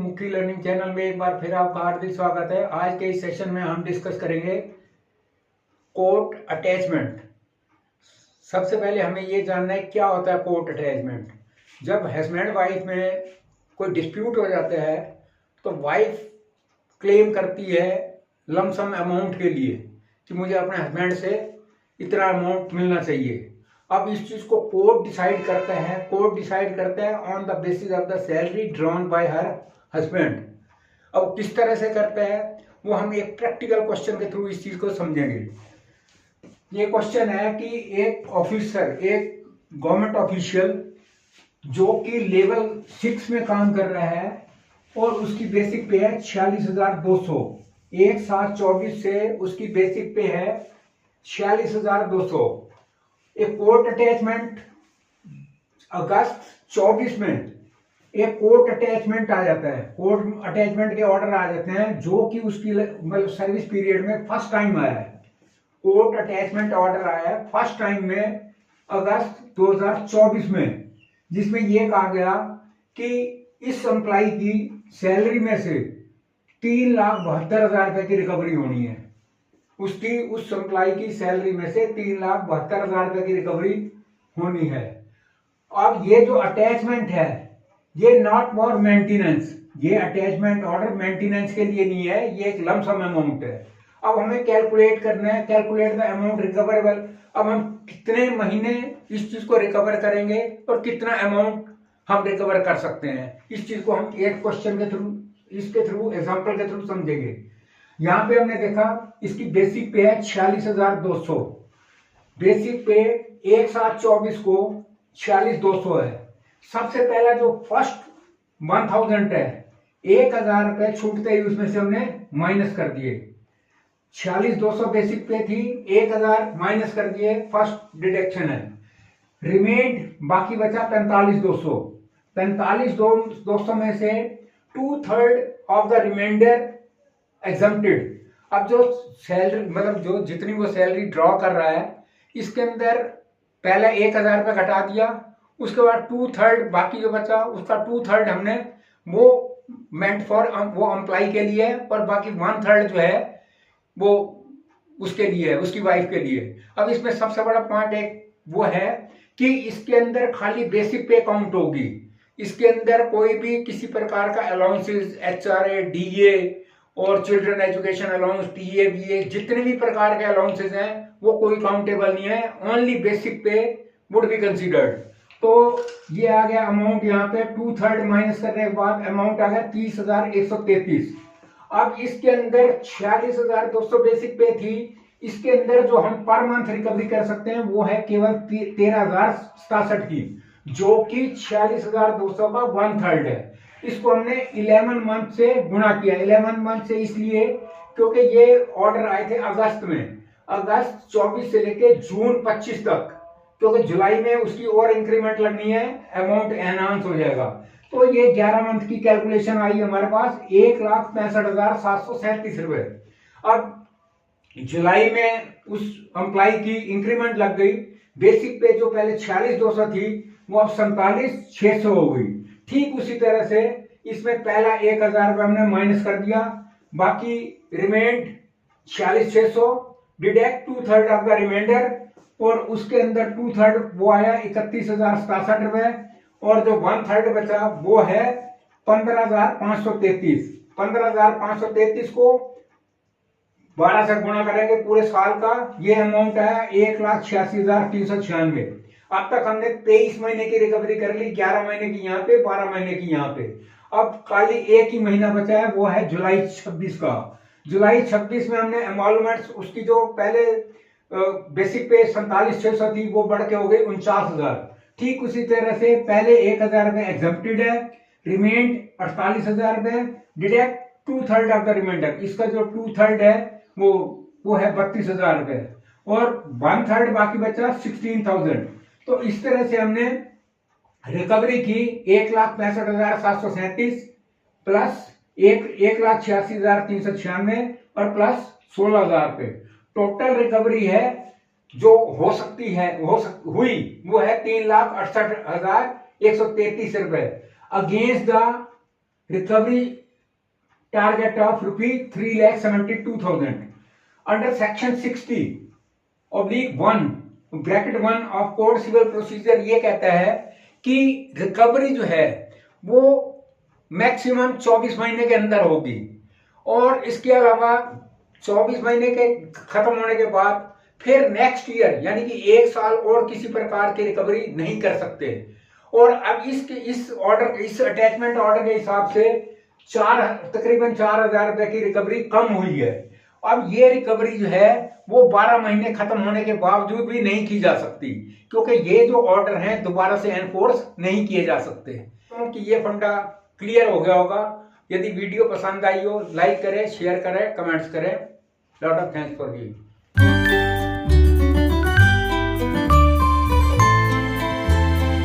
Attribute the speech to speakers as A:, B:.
A: मुक्की learning channel में एक बार फिर आपका हार्दिक स्वागत है। आज के इस सेशन में हम डिस्कस करेंगे कोट अटैचमेंट। सबसे पहले हमें ये जानना है क्या होता है कोट अटैचमेंट। जब हस्बैंड वाइफ में कोई डिस्प्यूट हो जाता है तो वाइफ क्लेम करती है लमसम अमाउंट के लिए कि मुझे अपने हस्बैंड से इतना अमाउंट मिलना चाहिए। अब इस चीज को कोर्ट डिसाइड करता है। कोर्ट डिसाइड करता है on the basis of the salary drawn by her husband. अब किस तरह से करता है वो हम एक प्रैक्टिकल क्वेश्चन के थ्रू इस चीज को समझेंगे। ये क्वेश्चन है कि एक ऑफिसर, एक गवर्नमेंट ऑफिशियल जो कि लेवल 6 में काम कर रहा है और उसकी बेसिक पे है 46,200। 1/7/24 से उसकी बेसिक पे है 46,200। एक कोर्ट अटैचमेंट अगस्त 24 में एक कोर्ट अटैचमेंट आ जाता है। कोर्ट अटैचमेंट के ऑर्डर आ जाते हैं जो कि उसकी मतलब सर्विस पीरियड में फर्स्ट टाइम आया है। कोर्ट अटैचमेंट ऑर्डर आया है फर्स्ट टाइम में अगस्त 2024 में, जिसमें यह कहा गया कि इस एम्प्लॉय की सैलरी में से 3,72,000 रुपए की रिकवरी होनी है। उस एम्प्लॉय की सैलरी में से 3,72,000 रुपए की रिकवरी होनी है। अब ये जो अटैचमेंट है ये नॉट फॉर मेंटेनेंस, ये अटैचमेंट ऑर्डर मेंटेनेंस के लिए नहीं है, ये एक लमसम अमाउंट है। अब हमें कैलकुलेट करना है, कैलकुलेट द अमाउंट रिकवरेबल। अब हम कितने महीने इस चीज को रिकवर करेंगे और कितना अमाउंट हम रिकवर कर सकते हैं, इस चीज को हम एक क्वेश्चन के थ्रू, इसके थ्रू, एग्जाम्पल के थ्रू समझेंगे। यहां पे हमने देखा इसकी बेसिक पे है 46,200। बेसिक पे 1/7/24 को 46,200 है। सबसे पहला जो फर्स्ट 1,000 है 1,000 रुपए छूटते ही उसमें से हमने माइनस कर दिए। 46,200 बेसिक पे थी, 1,000 माइनस कर दिए, फर्स्ट डिडक्शन है। रिमेंड बाकी बचा 45,200। 45,200 में से 2/3 ऑफ द रिमाइंडर एग्जम्प्टेड। अब जो सैलरी मतलब जो जितनी वो सैलरी ड्रॉ कर रहा है इसके अंदर पहले 1,000 रुपये घटा दिया, उसके बाद 2/3 बाकी जो बचा उसका 2/3 हमने वो मेंट फॉर वो एम्प्लॉय के लिए और बाकी 1/3 जो है वो उसके लिए है, उसकी वाइफ के लिए। अब इसमें सबसे बड़ा पॉइंट एक वो है कि इसके अंदर खाली बेसिक पे काउंट होगी। इसके अंदर कोई भी किसी प्रकार का अलाउंसेस, HRA, DA और children education allowance, PA, VA जितने भी प्रकार के अलाउंसेस हैं वो कोई काउंटेबल नहीं है। ओनली बेसिक पे वुड बी कंसीडर्ड। तो ये आ गया अमाउंट, यहाँ पे 2/3 माइनस करने के बाद अमाउंट आ गया 30,133। अब इसके अंदर 46,200 बेसिक पे थी, इसके अंदर जो हम पर मंथ रिकवरी कर सकते हैं वो है केवल 13,067 की, जो कि 46,200 का 1/3 है। इसको हमने 11 मंथ से गुणा किया। 11 मंथ से इसलिए क्योंकि ये ऑर्डर आए थे अगस्त में, अगस्त 24 से लेके जून 25 तक, क्योंकि जुलाई में उसकी और इंक्रीमेंट लगनी है, अमाउंट एनहांस हो जाएगा। तो ये 11 मंथ की कैलकुलेशन आई हमारे पास 1,65,737 रुपए। अब जुलाई में उस एम्प्लॉय की इंक्रीमेंट लग गई, बेसिक पे जो पहले 46,200 थी वो अब 47,600 हो गई। ठीक उसी तरह से इसमें पहला 1,000 रुपये हमने माइनस कर दिया, बाकी remained 46,600, deduct 2/3 of the reminder और उसके अंदर 2/3 वो आया 31,067 रुपए और जो 1/3 बचा वो है 15,533। 15,533 को 12 से गुणा करेंगे पूरे साल का, ये अमाउंट आया 1,86,396। अब तक हमने 23 महीने की रिकवरी कर ली, 11 महीने की यहाँ पे, 12 महीने की यहाँ पे। अब खाली एक ही महीना बचा है वो है जुलाई 26 का। जुलाई 26 में हमने एमोलमेंट्स उसकी जो पहले बेसिक पे 47,600 थी वो बढ़ के हो गई 49,000। ठीक उसी तरह से पहले 1,000 रुपए एग्जम्प्टेड है, रिमेंड 48,000 रुपए, डिडक्ट 2/3 ऑफ द रिमाइंडर। इसका जो 2/3 है वो है 32,000 रुपए और 1/3 बाकी बचा 16,000। तो इस तरह से हमने रिकवरी की 1,65,737 प्लस 1,86,396 और प्लस 16,000 रुपए। टोटल रिकवरी है जो हो सकती है हुई वो है 3,68,133 रुपए against the recovery target of ₹3,72,000 under section 60/1 bracket 1 of code civil procedure ये कहता है कि रिकवरी जो है वो मैक्सिमम 24 महीने के अंदर होगी, और इसके अलावा 24 महीने के खत्म होने के बाद फिर नेक्स्ट ईयर यानी कि 1 साल और किसी प्रकार की रिकवरी नहीं कर सकते। और अब इस ऑर्डर, इस अटैचमेंट ऑर्डर के हिसाब से तकरीबन 4,000 रुपए की रिकवरी कम हुई है। अब ये रिकवरी जो है वो 12 महीने खत्म होने के बावजूद भी नहीं की जा सकती, क्योंकि ये जो ऑर्डर हैं दोबारा से एनफोर्स नहीं किए जा सकते। क्योंकि ये फंडा क्लियर हो गया होगा। यदि वीडियो पसंद आई हो, लाइक करें, शेयर करें, कमेंट्स करें। Lot of thanks for viewing.